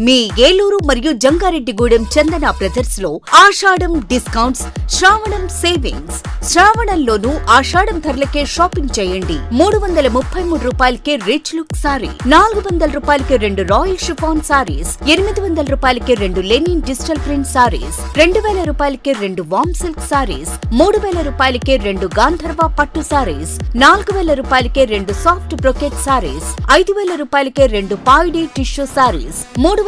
మీ ఏలూరు మరియు జంగారెడ్డిగూడెం చందన బ్రదర్స్ లో ఆషాఢం డిస్కౌంట్స్, శ్రావణం సేవింగ్స్. శ్రావణంలోనూ ఆషాఢం ధరలకే షాపింగ్ చేయండి. 333 రూపాయలకే రిచ్ లుక్ సారీ, 400 రూపాయలకి 2 రాయల్ షిఫాన్ సారీస్, 800 రూపాయలకి 2 లెనిన్ డిజిటల్ ప్రింట్ సారీస్, 2000 రూపాయలకి 2 వామ్ సిల్క్ సారీస్, 3000 రూపాయలకి 2 గాంధర్వ పట్టు సారీస్, 4000 రూపాయలకి 2 సాఫ్ట్ బ్రొకెట్ సారీస్, 5000 రూపాయలకి 2 పాయిడీ టిష్యూ సారీస్, 399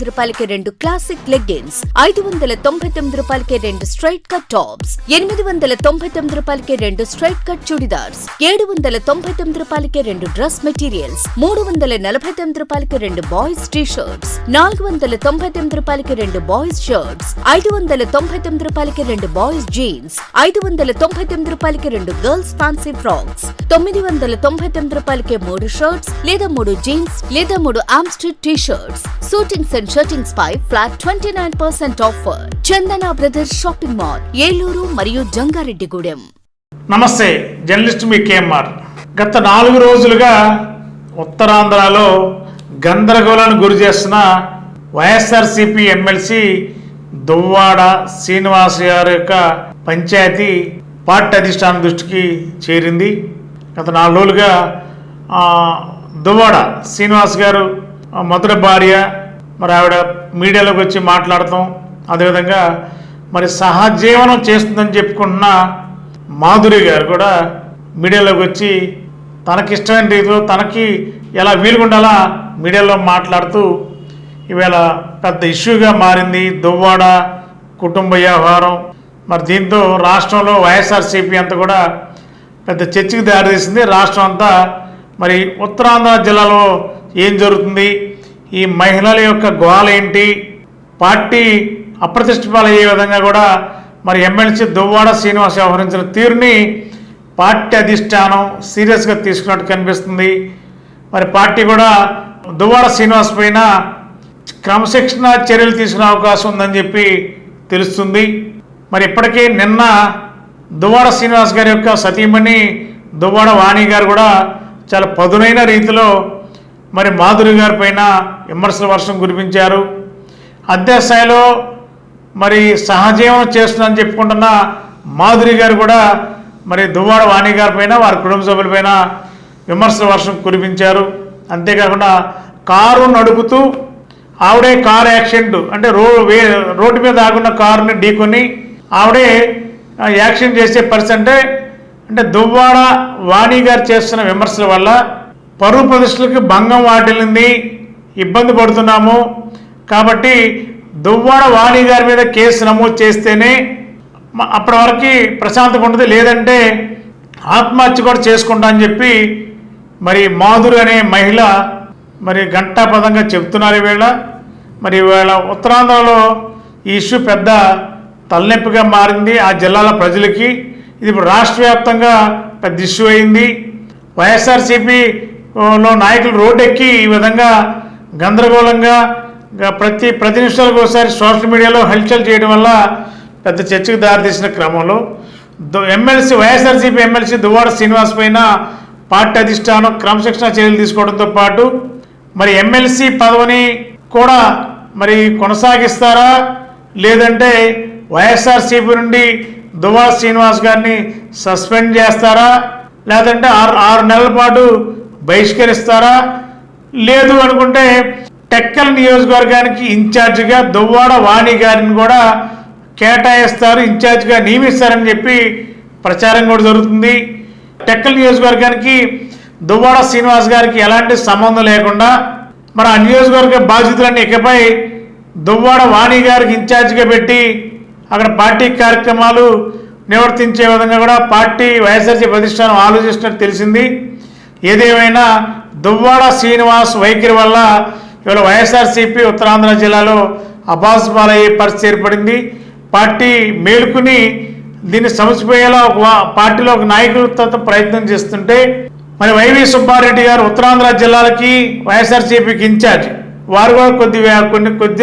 రూపాయలకి 2 క్లాసిక్ లెగ్గిన్స్, 599 రూపాయలకి 2 స్ట్రైట్ కట్ టాప్స్, 899 రూపాయలకి 2 స్ట్రైట్ కట్ చుడిదార్స్, 799 రూపాయలకి 2 డ్రెస్ మెటీరియల్స్, 349 రూపాయలకి 2 బాయ్స్ టీ షర్ట్స్, 499 రూపాయలకి 2 బాయ్స్ షర్ట్స్, 599 రూపాయలకి 2 బాయ్స్ జీన్స్, 599 రూపాయలకి 2 గర్ల్స్ ఫ్యాన్సీ ఫ్రాక్స్, 999 రూపాయలకి 3 షర్ట్స్ లేదా 3 జీన్స్ లేదా 3 ఆమ్స్టర్ T shirts. Suitings and shirtings పై flat 29% offer. Chandana brothers shopping mall, Eluru మరియు జంగారెడ్డిగూడెం. నమస్తే, జర్నలిస్ట్ మీ కేఎంఆర్. గత 4 రోజులుగా ఉత్తరాంధ్రలో గందరగోళానికి గురి చేస్తున్న వైఎస్ఆర్సీపీ ఎమ్మెల్సీ దువ్వాడ శ్రీనివాస్ గారి యొక్క పంచాయతీ పార్టీ అధిష్టానం దృష్టికి చేరింది. గత 4 రోజులుగా దువ్వాడ శ్రీనివాస్ గారు మొదటి భార్య మరి ఆవిడ మీడియాలోకి వచ్చి మాట్లాడటం, అదేవిధంగా మరి సహజీవనం చేస్తుందని చెప్పుకుంటున్న మాధురి గారు కూడా మీడియాలోకి వచ్చి తనకిష్టమైన రీతిలో తనకి ఎలా వీలుగుండాలా మీడియాలో మాట్లాడుతూ ఇవాళ పెద్ద ఇష్యూగా మారింది దువ్వాడ కుటుంబ వ్యవహారం. మరి దీంతో రాష్ట్రంలో వైఎస్ఆర్సీపీ అంతా కూడా పెద్ద చర్చకి దారితీసింది. రాష్ట్రం అంతా మరి ఉత్తరాంధ్ర జిల్లాలో ఏం జరుగుతుంది, ఈ మహిళల యొక్క గోల ఏంటి, పార్టీ అప్రతిష్టపాలయ్యే విధంగా కూడా మరి ఎమ్మెల్సీ దువ్వాడ శ్రీనివాస్ వ్యవహరించిన తీరుని పార్టీ అధిష్టానం సీరియస్గా తీసుకున్నట్టు కనిపిస్తుంది. మరి పార్టీ కూడా దువ్వాడ శ్రీనివాస్ పైన క్రమశిక్షణ చర్యలు తీసుకునే అవకాశం ఉందని చెప్పి తెలుస్తుంది. మరి ఇప్పటికే నిన్న దువ్వాడ శ్రీనివాస్ గారి యొక్క సతీమణి దువ్వాడ వాణి గారు కూడా చాలా పదునైన రీతిలో మరి మాధురి గారి పైన విమర్శల వర్షం కురిపించారు. అదే స్థాయిలో మరి సహజీవనం చేస్తుందని చెప్పుకుంటున్న మాధురి గారు కూడా మరి దువ్వాడ వాణి గారి పైన వారి కుటుంబ సభ్యులపైన విమర్శల వర్షం కురిపించారు. అంతేకాకుండా కారు నడుపుతూ ఆవిడే కారు యాక్సిడెంట్ అంటే రోడ్డు మీద ఆగున్న కారుని ఢీకొని ఆవిడే యాక్సిడెంట్ చేసే పరిస్థితి. అంటే దువ్వాడ వాణి గారు చేస్తున్న విమర్శల వల్ల పరువు ప్రతిష్టలకు భంగం వాటిల్లింది, ఇబ్బంది పడుతున్నాము. కాబట్టి దువ్వాడ వాణి గారి మీద కేసు నమోదు చేస్తేనే అప్పటి వరకు ప్రశాంతంగా ఉంటుంది, లేదంటే ఆత్మహత్య కూడా చేసుకుంటా అని చెప్పి మరి మాధురి అనే మహిళ మరి ఘంటాపదంగా చెప్తున్నారు. మరి ఇవాళ ఉత్తరాంధ్రలో ఈ ఇష్యూ పెద్ద తలనొప్పిగా మారింది ఆ జిల్లాల ప్రజలకి. ఇది ఇప్పుడు రాష్ట్ర వ్యాప్తంగా పెద్ద ఇష్యూ అయింది. వైఎస్ఆర్సీపీలో నాయకులు రోడ్డెక్కి ఈ విధంగా గందరగోళంగా ప్రతి నిమిషాలకు ఒకసారి సోషల్ మీడియాలో హల్చల్ చేయడం వల్ల పెద్ద చర్చకు దారితీసిన క్రమంలో వైఎస్ఆర్సీపీ ఎమ్మెల్సీ దువ్వాడ శ్రీనివాస్ పైన పార్టీ అధిష్టానం క్రమశిక్షణ చర్యలు తీసుకోవడంతో పాటు మరి ఎమ్మెల్సీ పదవిని కూడా మరి కొనసాగిస్తారా, లేదంటే వైఎస్ఆర్సీపీ నుండి దువ్వాడ శ్రీనివాస్ గారిని సస్పెండ్ చేస్తారా, లేదంటే 6 నెలల పాటు బహిష్కరిస్తారా, లేదు అనుకుంటే టెక్కల్ నియోజకవర్గానికి ఇన్ఛార్జిగా దువ్వాడ వాణి గారిని కూడా కేటాయిస్తారు, ఇన్ఛార్జిగా నియమిస్తారని చెప్పి ప్రచారం కూడా జరుగుతుంది. టెక్కల్ నియోజకవర్గానికి దువ్వాడ శ్రీనివాస్ గారికి ఎలాంటి సంబంధం లేకుండా మరి ఆ నియోజకవర్గ బాధ్యతలన్నీ ఇకపై దువ్వాడ వాణి గారికి ఇన్ఛార్జిగా పెట్టి అక్కడ పార్టీ కార్యక్రమాలు నిర్వర్తించే విధంగా కూడా పార్టీ వైఎస్ఆర్సీపీ అధిష్టానం ఆలోచిస్తున్నట్టు తెలిసింది. ఏదేమైనా దువ్వాడ శ్రీనివాస్ వైఖరి వల్ల ఇవాళ వైఎస్ఆర్సీపీ ఉత్తరాంధ్ర జిల్లాలో అబాసుపాలయ్యే పరిస్థితి ఏర్పడింది. పార్టీ మేలుకుని దీన్ని సమసిపోయేలా పార్టీలో ఒక నాయకత్వ ప్రయత్నం చేస్తుంటే మరి వైవి సుబ్బారెడ్డి గారు ఉత్తరాంధ్ర జిల్లాలకి వైఎస్ఆర్సీపీకి ఇన్ఛార్జ్, వారు కూడా కొద్ది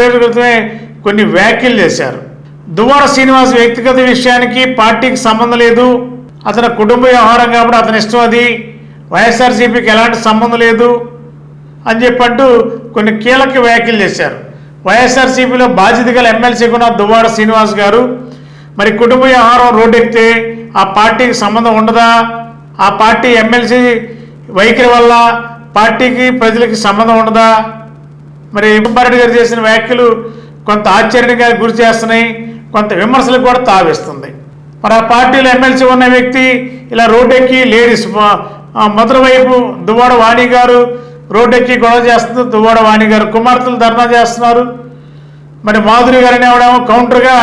రోజుల క్రితమే కొన్ని వ్యాఖ్యలు చేశారు. దువ్వాడ శ్రీనివాస్ వ్యక్తిగత విషయానికి పార్టీకి సంబంధం లేదు, అతని కుటుంబ వ్యవహారం కాబట్టి అతని ఇష్టం, అది వైఎస్ఆర్సీపీకి ఎలాంటి సంబంధం లేదు అని చెప్పంటూ కొన్ని కీలక వ్యాఖ్యలు చేశారు. వైఎస్ఆర్సీపీలో బాధ్యత గల ఎమ్మెల్సీగా ఉన్న దువ్వాడ శ్రీనివాస్ గారు మరి కుటుంబ వ్యవహారం రోడ్డెక్కితే ఆ పార్టీకి సంబంధం ఉండదా, ఆ పార్టీ ఎమ్మెల్సీ వైఖరి వల్ల పార్టీకి ప్రజలకి సంబంధం ఉండదా? మరి రెడ్డి గారు చేసిన వ్యాఖ్యలు కొంత ఆశ్చర్యానికి గురి చేస్తున్నాయి, కొంత విమర్శలకు కూడా తావిస్తుంది. మరి ఆ పార్టీలో ఎమ్మెల్సీ ఉన్న వ్యక్తి ఇలా రోడ్డెక్కి లేడీస్ మొదటి వైపు దువ్వాడ వాణి గారు రోడ్డెక్కి గొడవ చేస్తుంది, దువ్వాడ వాణి గారు కుమార్తెలు ధర్నా చేస్తున్నారు. మరి మాధురి గారిని ఆవిడేమో కౌంటర్గా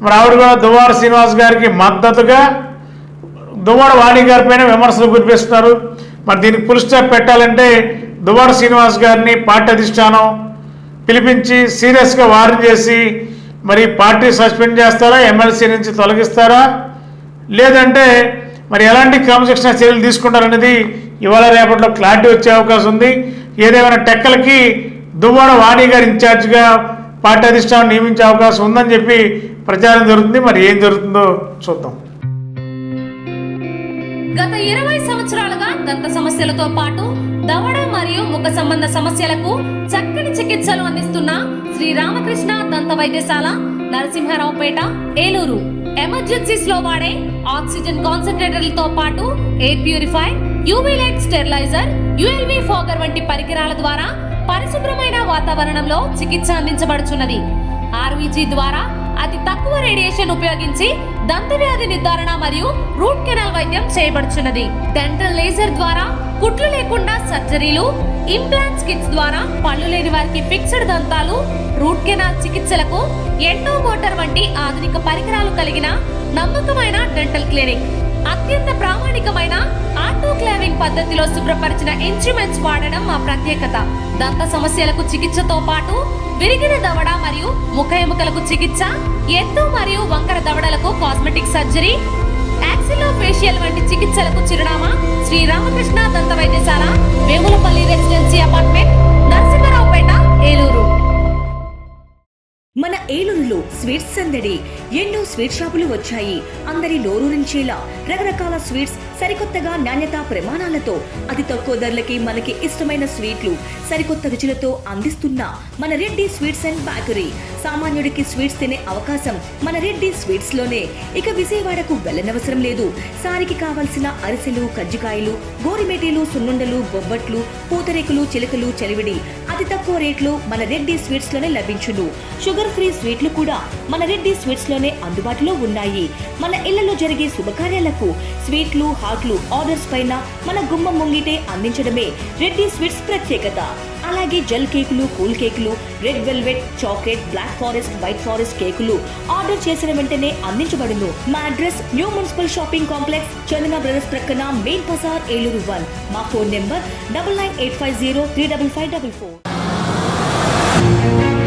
మరి ఆవిడ కూడా దువ్వాడ శ్రీనివాస్ గారికి మద్దతుగా దువ్వాడ వాణి గారి పైన విమర్శలు కురిపిస్తున్నారు. మరి దీనికి ఫుల్ స్టాప్ పెట్టాలంటే దువ్వాడ శ్రీనివాస్ గారిని పార్టీ అధిష్టానం పిలిపించి సీరియస్గా వార్న్ చేసి మరి పార్టీ సస్పెండ్ చేస్తారా, ఎమ్మెల్సీ నుంచి తొలగిస్తారా, లేదంటే మరి ఎలాంటి క్రమశిక్షణ చర్యలు తీసుకుంటారనేది ఇవాళ రేపట్లో క్లారిటీ వచ్చే అవకాశం ఉంది. ఏదేమైనా టెక్కలకి దువ్వాడ వాణి గారి ఇన్ఛార్జిగా పార్టీ అధిష్టానం నియమించే అవకాశం ఉందని చెప్పి ప్రచారం జరుగుతుంది. మరి ఏం జరుగుతుందో చూద్దాం. గత 20 సంవత్సరాలుగా దంత సమస్యలతో పాటు దవడ మరియు ముఖ సంబంధ సమస్యలకు చక్కని చికిత్సలు అందిస్తున్న శ్రీ రామకృష్ణ దంత వైద్యశాల, నరసింహారావుపేట, ఏలూరు. ఎమర్జెన్సీస్ లో వాడే ఆక్సిజన్ కాన్సంట్రేటర్లతో పాటు air purify, UV light steriliser, ULV fogger వంటి పరికరాల ద్వారా పరిశుభ్రమైన వాతావరణంలో చికిత్స అందించబడుచున్నది. ఆర్వీజీ ద్వారా అతి తక్కువ రేడియేషన్ ఉపయోగించి దంత వ్యాధి నిర్ధారణ మరియు రూట్ కెనాల్ వైద్యం చేయబడుచున్నది. డెంటల్ లేజర్ ద్వారా కుట్లు లేకుండా సర్జరీలు, ఇంప్లాంట్స్ కిట్స్ ద్వారా పళ్ళు లేని వారికి ఫిక్స్డ్ దంతాలు, రూట్ కెనాల్ చికిత్సలకు ఎండో మోటార్ వంటి ఆధునిక పరికరాలు కలిగిన నమ్మకమైన డెంటల్ క్లినిక్. అత్యంత ప్రామాణికమైన ఆటోక్లావింగ్ పద్ధతిలో శుభ్రపరిచిన ఇన్స్ట్రుమెంట్స్ వాడడం మా ప్రత్యేకత. దంత సమస్యలకు చికిత్సతో పాటు విరిగిన దవడ మరియు ముఖ ఎముకలకు చికిత్స, ఎత్తు మరియు వంకర దవడలకు కాస్మెటిక్ సర్జరీ, యాక్సిలో ఫేషియల్ వంటి చికిత్సలకు చిరునామా శ్రీ రామకృష్ణ దంత వైద్యశాల, వేములపల్లి రెసిడెన్సీ అపార్ట్మెంట్, నరసింహారావుపేట, ఏలూరు. మన ఏలూరులో స్వీట్స్ సందడి. ఎన్నో స్వీట్ షాపులు వచ్చాయి. అందరి నోరూరించేలా రకరకాల స్వీట్స్ సరికొత్తగా నాణ్యత ప్రమాణాలతో అతి తక్కువ ధరలకి మనకి ఇష్టమైన స్వీట్లు సరికొత్త రుచులతో అందిస్తున్న మన రెడ్డి స్వీట్స్ అండ్ బేకరీ. సామాన్యుడికి స్వీట్స్ తినే అవకాశం మన రెడ్డి స్వీట్స్ లోనే. ఇక విజయవాడకు వెళ్ళనవసరం లేదు. సారికి కావలసిన అరిసెలు, కజ్జికాయలు, గోరిమేటీలు, సున్నుండలు, బొబ్బట్లు, పూతరేకులు, చిలకలు, చలివిడి అతి తక్కువ రేట్లు మన రెడ్డి స్వీట్స్ లోనే లభించును. షుగర్ ఫ్రీ స్వీట్లు కూడా మన రెడ్డి స్వీట్స్ లోనే అందుబాటులో ఉన్నాయి. మన ఇళ్లలో జరిగే శుభకార్యాలకు స్వీట్లు, హాట్లు ఆర్డర్స్ పైన మన గుమ్మం ముంగిటే అందించడమే రెడ్డి స్వీట్స్ ప్రత్యేకత. అలాగే జెల్ కేకులు, కూల్ కేకులు, red velvet, chocolate, black forest, white forest కేకులు ఆర్డర్ చేసిన వెంటనే అందించబడును. మా address new municipal shopping complex, Chandana brothers ప్రక్కన, మెయిన్ బజార్, ఏలూరు 1. మా ఫోన్ నెంబర్ 9985035544.